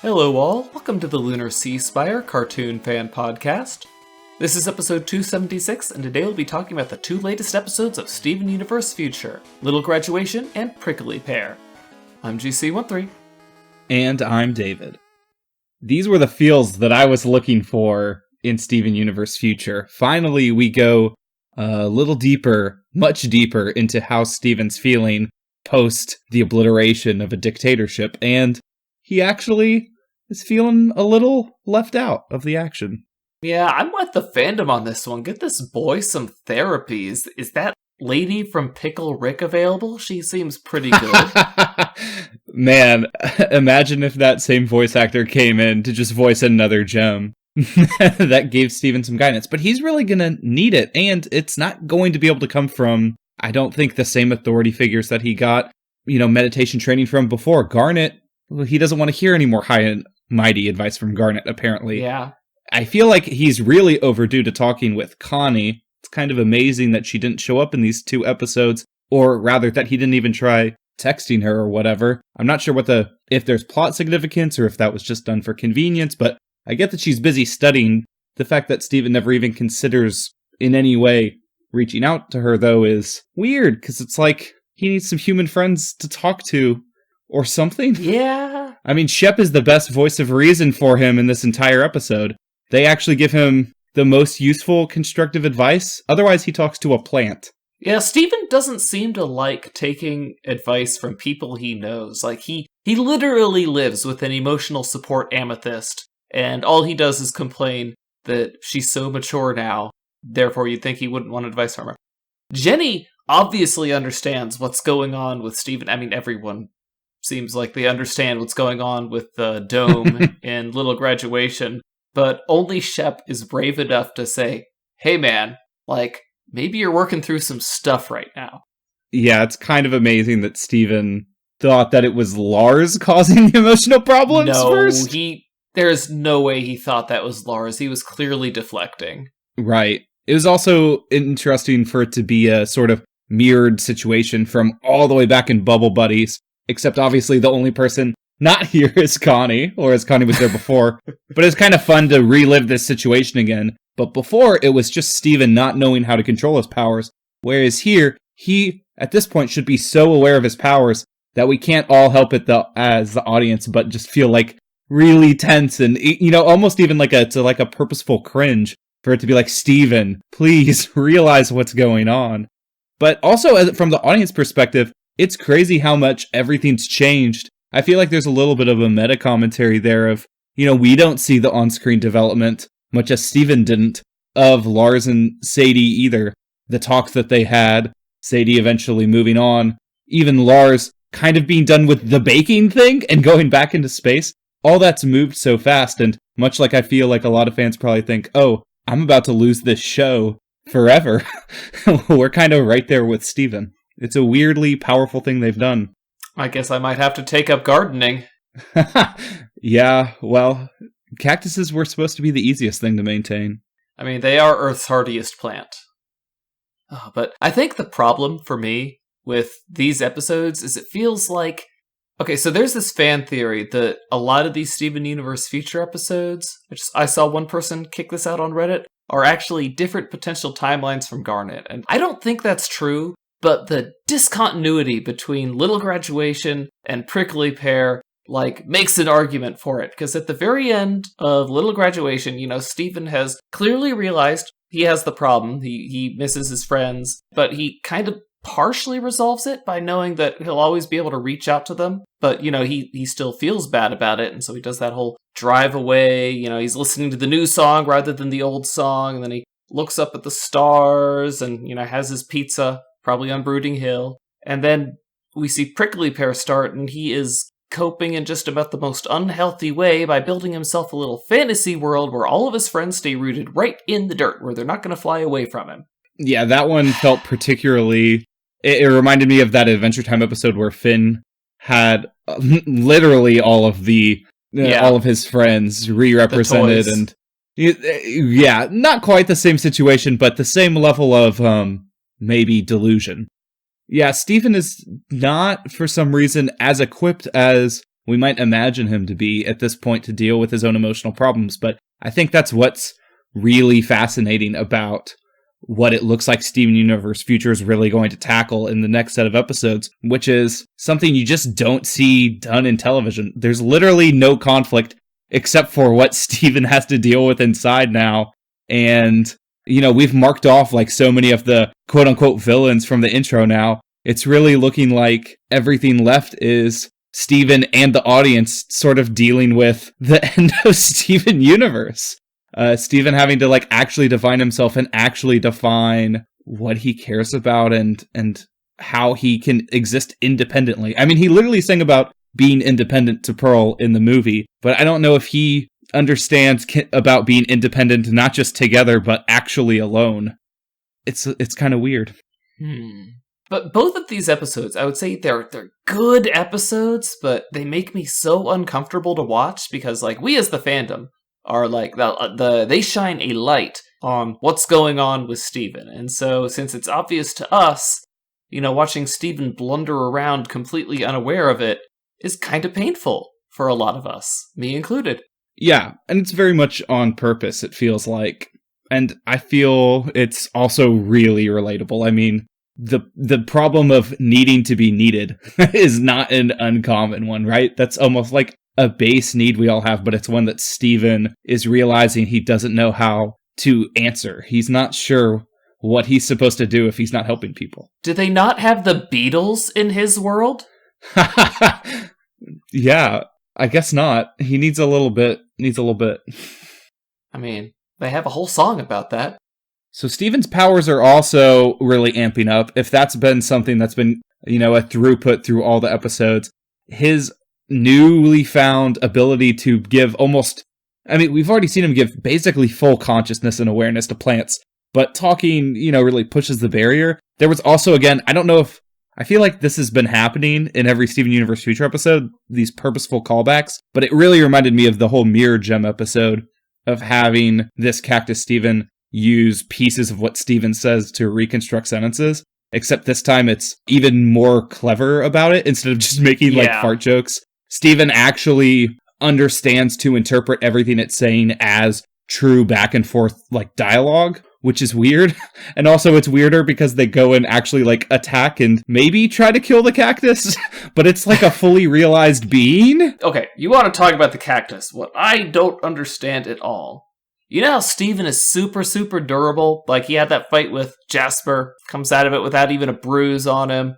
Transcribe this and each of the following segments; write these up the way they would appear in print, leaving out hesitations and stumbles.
Hello all, welcome to the Lunar Sea Spire Cartoon Fan Podcast. This is episode 276, and today we'll be talking about the two latest episodes of Steven Universe Future, Little Graduation and Prickly Pear. I'm GC13. And I'm David. These were the feels that I was looking for in Steven Universe Future. Finally, we go a little deeper, much deeper, into how Steven's feeling post the obliteration of a dictatorship, and he actually is feeling a little left out of the action. Yeah, I'm with the fandom on this one. Get this boy some therapy. Is that lady from Pickle Rick available? She seems pretty good. Man, imagine if that same voice actor came in to just voice another gem. That gave Steven some guidance. But he's really going to need it, and it's not going to be able to come from, I don't think, the same authority figures that he got, meditation training from before. Garnet, he doesn't want to hear any more high and mighty advice from Garnet, apparently. Yeah. I feel like he's really overdue to talking with Connie. It's kind of amazing that she didn't show up in these two episodes, or rather that he didn't even try texting her or whatever. I'm not sure if there's plot significance or if that was just done for convenience, but I get that she's busy studying. The fact that Steven never even considers in any way reaching out to her, though, is weird, because it's like he needs some human friends to talk to or something. Yeah. I mean, Shep is the best voice of reason for him in this entire episode. They actually give him the most useful constructive advice. Otherwise, he talks to a plant. Yeah, Steven doesn't seem to like taking advice from people he knows. Like, he literally lives with an emotional support amethyst, and all he does is complain that she's so mature now, therefore you'd think he wouldn't want advice from her. Jenny obviously understands what's going on with Steven. I mean, everyone seems like they understand what's going on with the Dome in Little Graduation, but only Shep is brave enough to say, hey man, maybe you're working through some stuff right now. Yeah, it's kind of amazing that Steven thought that it was Lars causing the emotional problems first. There's no way he thought that was Lars. He was clearly deflecting. Right. It was also interesting for it to be a sort of mirrored situation from all the way back in Bubble Buddies, except obviously the only person not here is Connie, or as Connie was there before. But it's kind of fun to relive this situation again. But before, it was just Steven not knowing how to control his powers. Whereas here, he, at this point, should be so aware of his powers that we can't all help it as the audience, but just feel like really tense and, almost even like a purposeful cringe for it to be like, Steven, please realize what's going on. But also, from the audience perspective, it's crazy how much everything's changed. I feel like there's a little bit of a meta commentary there of, we don't see the on-screen development, much as Steven didn't, of Lars and Sadie either. The talk that they had, Sadie eventually moving on, even Lars kind of being done with the baking thing and going back into space. All that's moved so fast, and much like I feel like a lot of fans probably think, oh, I'm about to lose this show forever. We're kind of right there with Steven. It's a weirdly powerful thing they've done. I guess I might have to take up gardening. Yeah, well, cactuses were supposed to be the easiest thing to maintain. I mean, they are Earth's hardiest plant. Oh, but I think the problem for me with these episodes is it feels like... Okay, so there's this fan theory that a lot of these Steven Universe Future episodes, I saw one person kick this out on Reddit, are actually different potential timelines from Garnet. And I don't think that's true, but the discontinuity between Little Graduation and Prickly Pear, makes an argument for it. Because at the very end of Little Graduation, Steven has clearly realized he has the problem. He misses his friends, but he kind of partially resolves it by knowing that he'll always be able to reach out to them. But, he still feels bad about it, and so he does that whole drive away. He's listening to the new song rather than the old song, and then he looks up at the stars and, has his pizza, probably on Brooding Hill. And then we see Prickly Pear start, and he is coping in just about the most unhealthy way by building himself a little fantasy world where all of his friends stay rooted right in the dirt, where they're not going to fly away from him. Yeah, that one felt particularly... It reminded me of that Adventure Time episode where Finn had literally all of his friends re-represented, and yeah, not quite the same situation, but the same level of maybe delusion. Yeah, Steven is not, for some reason, as equipped as we might imagine him to be at this point to deal with his own emotional problems. But I think that's what's really fascinating about what it looks like Steven Universe Future is really going to tackle in the next set of episodes, which is something you just don't see done in television. There's literally no conflict except for what Steven has to deal with inside now. And, you know, we've marked off like so many of the quote unquote villains from the intro now. It's really looking like everything left is Steven and the audience sort of dealing with the end of Steven Universe. Steven having to like actually define himself and actually define what he cares about and how he can exist independently. I mean, he literally sang about being independent to Pearl in the movie, but I don't know if he understands about being independent, not just together, but actually alone. It's kind of weird. But both of these episodes, I would say they're good episodes, but they make me so uncomfortable to watch because, like, we as the fandom are like they shine a light on what's going on with Steven. And so since it's obvious to us, you know, watching Steven blunder around completely unaware of it is kind of painful for a lot of us, me included. Yeah, and it's very much on purpose, it feels like. And I feel it's also really relatable. I mean, the problem of needing to be needed is not an uncommon one, right? That's almost like a base need we all have, but it's one that Steven is realizing he doesn't know how to answer. He's not sure what he's supposed to do if he's not helping people. Do they not have the Beatles in his world? Yeah, I guess not. He needs a little bit. I mean, they have a whole song about that. So Steven's powers are also really amping up. If that's been something that's been, you know, a throughput through all the episodes, his newly found ability to give almost, I mean, we've already seen him give basically full consciousness and awareness to plants, but talking, you know, really pushes the barrier. There was also, again, I don't know if, I feel like this has been happening in every Steven Universe Future episode, these purposeful callbacks, but it really reminded me of the whole Mirror Gem episode of having this Cactus Steven use pieces of what Steven says to reconstruct sentences, except this time it's even more clever about it. Instead of just making like fart jokes, Steven actually understands to interpret everything it's saying as true back and forth like dialogue, which is weird. And also it's weirder because they go and actually like attack and maybe try to kill the cactus, but it's like a fully realized being. Okay, you want to talk about the cactus. What I don't understand at all. You know how Steven is super, super durable? Like he had that fight with Jasper, comes out of it without even a bruise on him.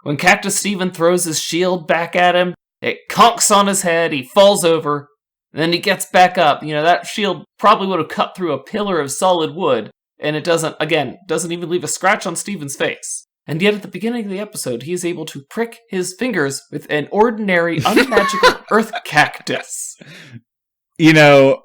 When Cactus Steven throws his shield back at him, it conks on his head, he falls over, and then he gets back up. You know, that shield probably would have cut through a pillar of solid wood, and it doesn't even leave a scratch on Steven's face. And yet at the beginning of the episode, he is able to prick his fingers with an ordinary, unmagical earth cactus. You know,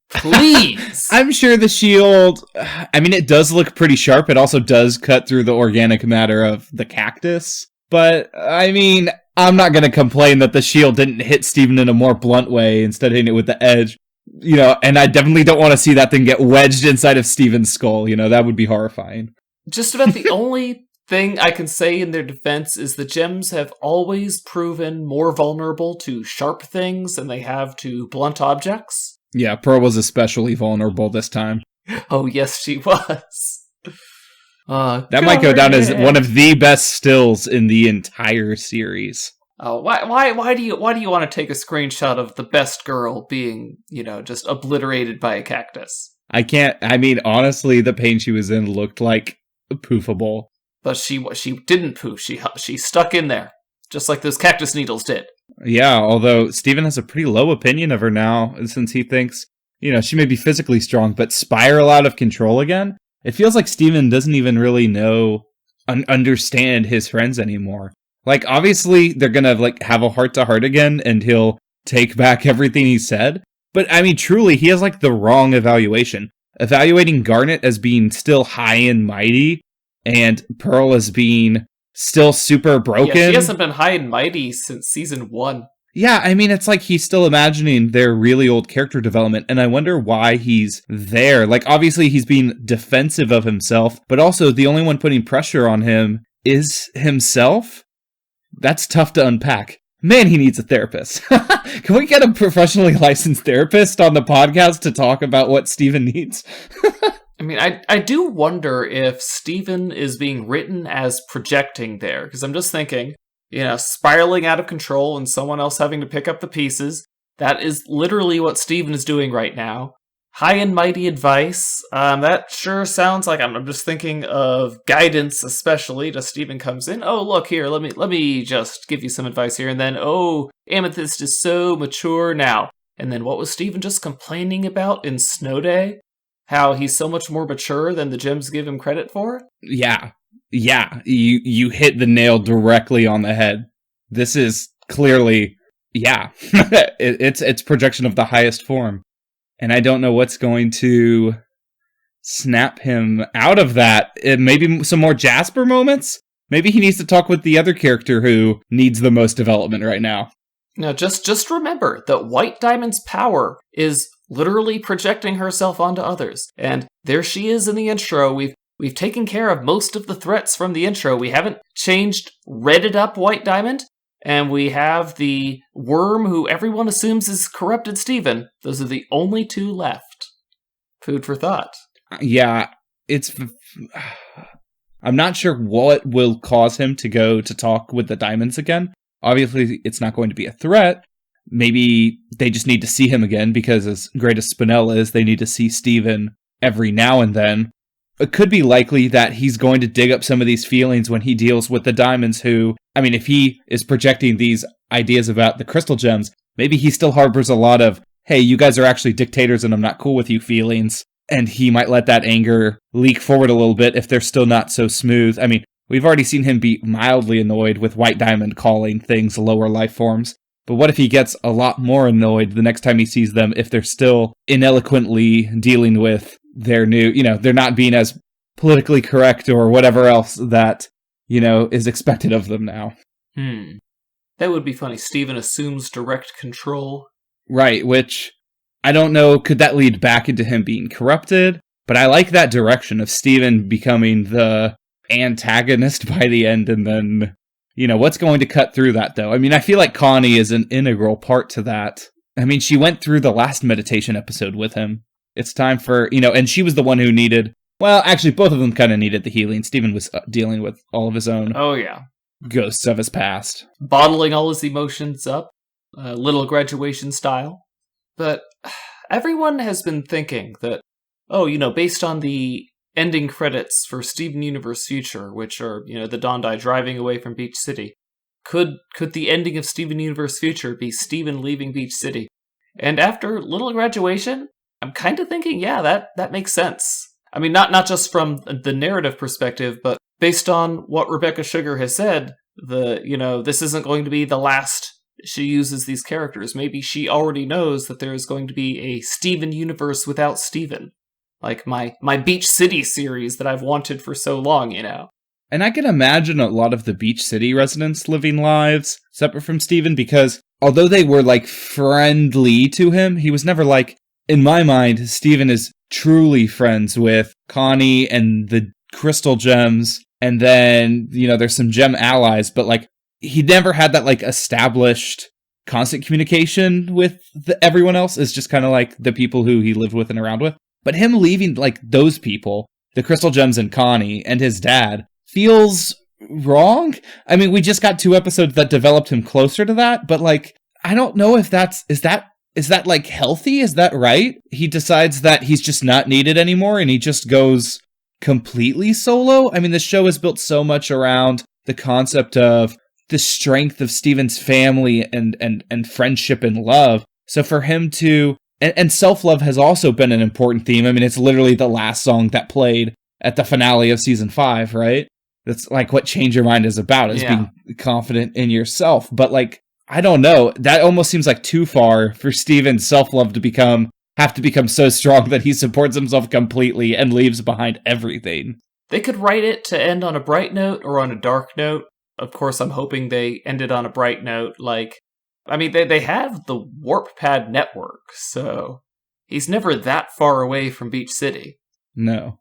please. I'm sure the shield, I mean, it does look pretty sharp. It also does cut through the organic matter of the cactus. But, I mean, I'm not going to complain that the shield didn't hit Steven in a more blunt way instead of hitting it with the edge. You know, and I definitely don't want to see that thing get wedged inside of Steven's skull. You know, that would be horrifying. Just about the only thing I can say in their defense is the gems have always proven more vulnerable to sharp things than they have to blunt objects. Yeah, Pearl was especially vulnerable this time. Oh, yes, she was. That might go down as one of the best stills in the entire series. Oh, why do you want to take a screenshot of the best girl being, you know, just obliterated by a cactus? I can't. I mean, honestly, the pain she was in looked like poofable. But she didn't poof. She stuck in there, just like those cactus needles did. Yeah, although Steven has a pretty low opinion of her now, since he thinks, you know, she may be physically strong, but spiral out of control again. It feels like Steven doesn't even really understand his friends anymore. Like, obviously, they're gonna, like, have a heart-to-heart again, and he'll take back everything he said. But, I mean, truly, he has, like, the wrong evaluation. Evaluating Garnet as being still high and mighty, and Pearl as being still super broken. Yeah, she hasn't been high and mighty since season 1. Yeah, I mean, it's like he's still imagining their really old character development, and I wonder why he's there. Like, obviously, he's being defensive of himself, but also the only one putting pressure on him is himself? That's tough to unpack. man, he needs a therapist. Can we get a professionally licensed therapist on the podcast to talk about what Steven needs? I mean, I do wonder if Steven is being written as projecting there, because I'm just thinking, spiraling out of control and someone else having to pick up the pieces. That is literally what Steven is doing right now. High and mighty advice. That sure sounds like I'm just thinking of guidance, especially. Just Steven comes in. Oh, look here. Let me just give you some advice here. And then, oh, Amethyst is so mature now. And then what was Steven just complaining about in Snow Day? How he's so much more mature than the gems give him credit for? Yeah. You hit the nail directly on the head. This is clearly, it's projection of the highest form. And I don't know what's going to snap him out of that. Maybe some more Jasper moments? Maybe he needs to talk with the other character who needs the most development right now. Now, just remember that White Diamond's power is literally projecting herself onto others. And there she is in the intro. We've taken care of most of the threats from the intro. We haven't redded up White Diamond. And we have the worm who everyone assumes is corrupted Steven. Those are the only two left. Food for thought. Yeah, I'm not sure what will cause him to go to talk with the diamonds again. Obviously, it's not going to be a threat. Maybe they just need to see him again, because as great as Spinell is, they need to see Steven every now and then. It could be likely that he's going to dig up some of these feelings when he deals with the diamonds who, I mean, if he is projecting these ideas about the crystal gems, maybe he still harbors a lot of, hey, you guys are actually dictators and I'm not cool with you feelings. And he might let that anger leak forward a little bit if they're still not so smooth. I mean, we've already seen him be mildly annoyed with White Diamond calling things lower life forms. But what if he gets a lot more annoyed the next time he sees them if they're still ineloquently dealing with their new, they're not being as politically correct or whatever else that, is expected of them now. That would be funny. Steven assumes direct control. Right, which, I don't know, could that lead back into him being corrupted? But I like that direction of Steven becoming the antagonist by the end, and then, what's going to cut through that, though? I mean, I feel like Connie is an integral part to that. I mean, she went through the last meditation episode with him. It's time for, and she was the one who needed, well, actually, both of them kind of needed the healing. Steven was dealing with all of his own ghosts of his past. Bottling all his emotions up, little graduation style. But everyone has been thinking that, based on the ending credits for Steven Universe Future, which are, the Dondai driving away from Beach City, could the ending of Steven Universe Future be Steven leaving Beach City? And after little graduation, I'm kind of thinking, that makes sense. I mean, not just from the narrative perspective, but based on what Rebecca Sugar has said, this isn't going to be the last she uses these characters. Maybe she already knows that there is going to be a Steven universe without Steven. Like my Beach City series that I've wanted for so long, And I can imagine a lot of the Beach City residents living lives separate from Steven, because although they were, friendly to him, he was never in my mind, Steven is truly friends with Connie and the crystal gems, and then, there's some gem allies, but, he never had that, established constant communication with everyone else. It's just kind of the people who he lived with and around with. But him leaving, those people, the crystal gems and Connie and his dad, feels wrong. I mean, we just got 2 episodes that developed him closer to that, but, I don't know if is that healthy? Is that right? He decides that he's just not needed anymore and he just goes completely solo. I mean, the show is built so much around the concept of the strength of Steven's family and friendship and love. So for him to, and self-love has also been an important theme. I mean, it's literally the last song that played at the finale of season 5, right? That's what Change Your Mind is about, is being confident in yourself. But I don't know. That almost seems too far for Steven's self-love to have to become so strong that he supports himself completely and leaves behind everything. They could write it to end on a bright note or on a dark note. Of course, I'm hoping they ended on a bright note. They have the Warp Pad network, so he's never that far away from Beach City. No.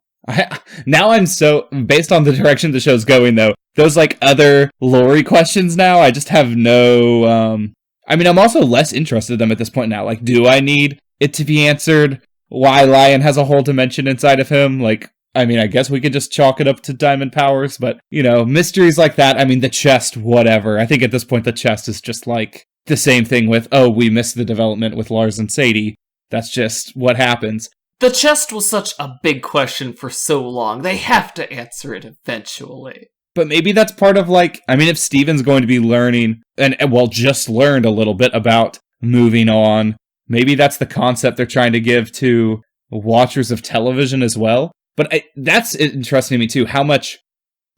Now I'm so, based on the direction the show's going, though, those, like, other lore questions now, I just have no, I mean, I'm also less interested in them at this point now. Like, do I need it to be answered why Lion has a whole dimension inside of him? Like, I mean, I guess we could just chalk it up to diamond powers, but, you know, mysteries like that, I mean, the chest, whatever. I think at this point the chest is just, like, the same thing with, oh, we missed the development with Lars and Sadie. That's just what happens. The chest was such a big question for so long. They have to answer it eventually. But maybe that's part of, like, I mean, if Steven's going to be learning, and well, just learned a little bit about moving on, maybe that's the concept they're trying to give to watchers of television as well. But that's interesting to me, too, how much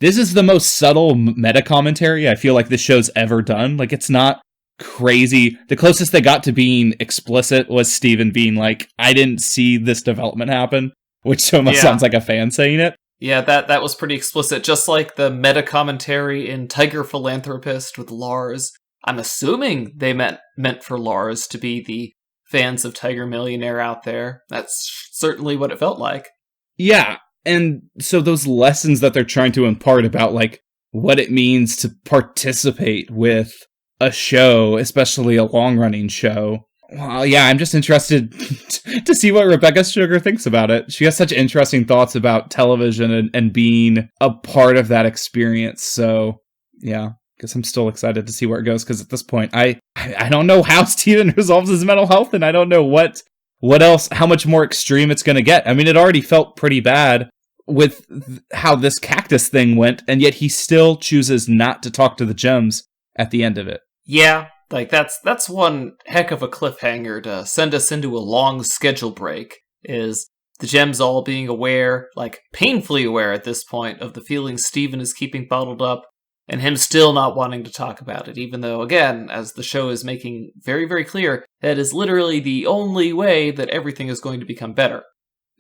this is the most subtle meta commentary I feel like this show's ever done. Like, it's not crazy. The closest they got to being explicit was Steven being like, I didn't see this development happen, which almost sounds like a fan saying it. Yeah, that was pretty explicit, just like the meta commentary in Tiger Philanthropist with Lars. I'm assuming they meant for Lars to be the fans of Tiger Millionaire out there. That's certainly what it felt like. Yeah, and so those lessons that they're trying to impart about, like, what it means to participate with a show, especially a long-running show. Well, yeah, I'm just interested to see what Rebecca Sugar thinks about it. She has such interesting thoughts about television and being a part of that experience. So, yeah, guess I'm still excited to see where it goes, because at this point, I don't know how Steven resolves his mental health, and I don't know what else, how much more extreme it's going to get. I mean, it already felt pretty bad with how this cactus thing went, and yet he still chooses not to talk to the gems at the end of it. Yeah, like that's one heck of a cliffhanger to send us into a long schedule break, is the gems all being aware, like painfully aware at this point, of the feelings Steven is keeping bottled up, and him still not wanting to talk about it, even though, again, as the show is making very, very clear, that is literally the only way that everything is going to become better.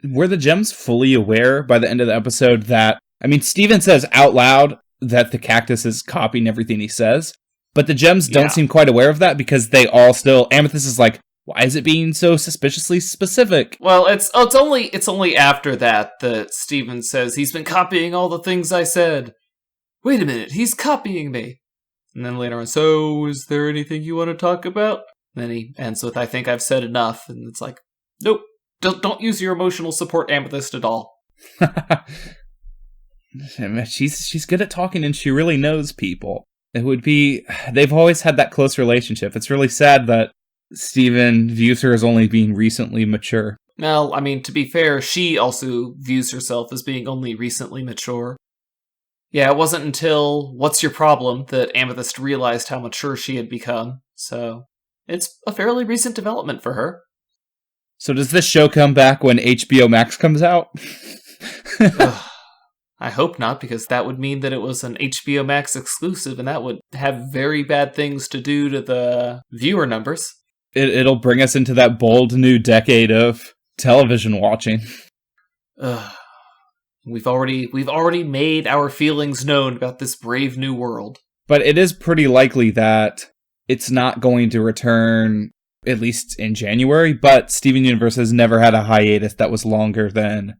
Were the gems fully aware by the end of the episode that, I mean, Steven says out loud that the cactus is copying everything he says, but the gems don't seem quite aware of that, because they all still, Amethyst is like, why is it being so suspiciously specific? Well, it's only after that Steven says he's been copying all the things I said. Wait a minute, he's copying me. And then later on, so is there anything you want to talk about? And then he ends with, I think I've said enough. And it's like, nope, don't use your emotional support, Amethyst, at all. She's good at talking, and she really knows people. They've always had that close relationship. It's really sad that Steven views her as only being recently mature. Well, I mean, to be fair, she also views herself as being only recently mature. Yeah, it wasn't until What's Your Problem that Amethyst realized how mature she had become, so it's a fairly recent development for her. So does this show come back when HBO Max comes out? I hope not, because that would mean that it was an HBO Max exclusive, and that would have very bad things to do to the viewer numbers. It'll bring us into that bold new decade of television watching. We've already made our feelings known about this brave new world. But it is pretty likely that it's not going to return, at least in January, but Steven Universe has never had a hiatus that was longer than,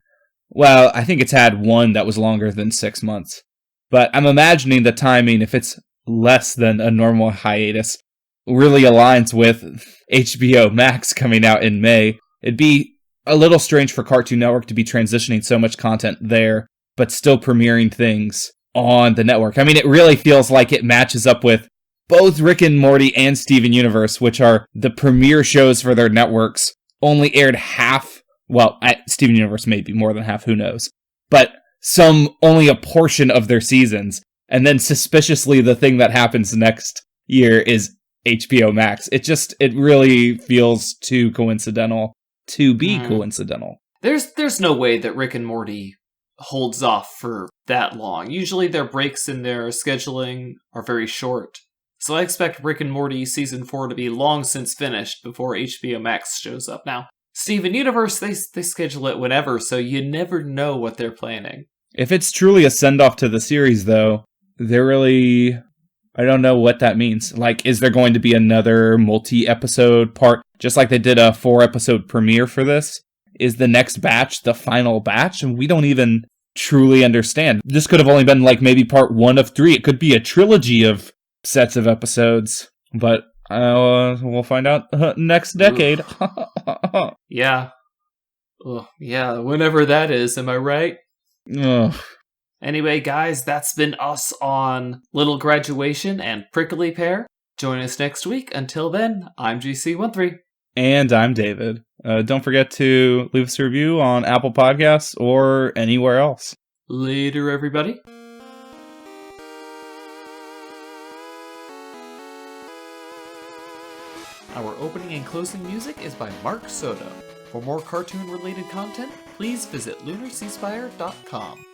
well, I think it's had one that was longer than 6 months. But I'm imagining the timing, if it's less than a normal hiatus, really aligns with HBO Max coming out in May. It'd be a little strange for Cartoon Network to be transitioning so much content there, but still premiering things on the network. I mean, it really feels like it matches up with both Rick and Morty and Steven Universe, which are the premier shows for their networks, only aired half. Well, Steven Universe may be more than half, who knows. But only a portion of their seasons. And then suspiciously, the thing that happens next year is HBO Max. It really feels too coincidental to be coincidental. There's no way that Rick and Morty holds off for that long. Usually their breaks in their scheduling are very short. So I expect Rick and Morty Season 4 to be long since finished before HBO Max shows up. Now, Steven Universe, they schedule it whenever, so you never know what they're planning. If it's truly a send-off to the series, though, I don't know what that means. Like, is there going to be another multi-episode part, just like they did a 4-episode premiere for this? is the next batch the final batch? And we don't even truly understand. This could have only been like maybe part 1 of 3. It could be a trilogy of sets of episodes, but we'll find out next decade. Yeah. Oh, yeah, whenever that is, am I right? Ugh. Anyway, guys, that's been us on Little Graduation and Prickly Pear. Join us next week. Until then, I'm GC13. And I'm David. Don't forget to leave us a review on Apple Podcasts or anywhere else. Later, everybody. Our opening and closing music is by Mark Soto. For more cartoon-related content, please visit lunarceasefire.com.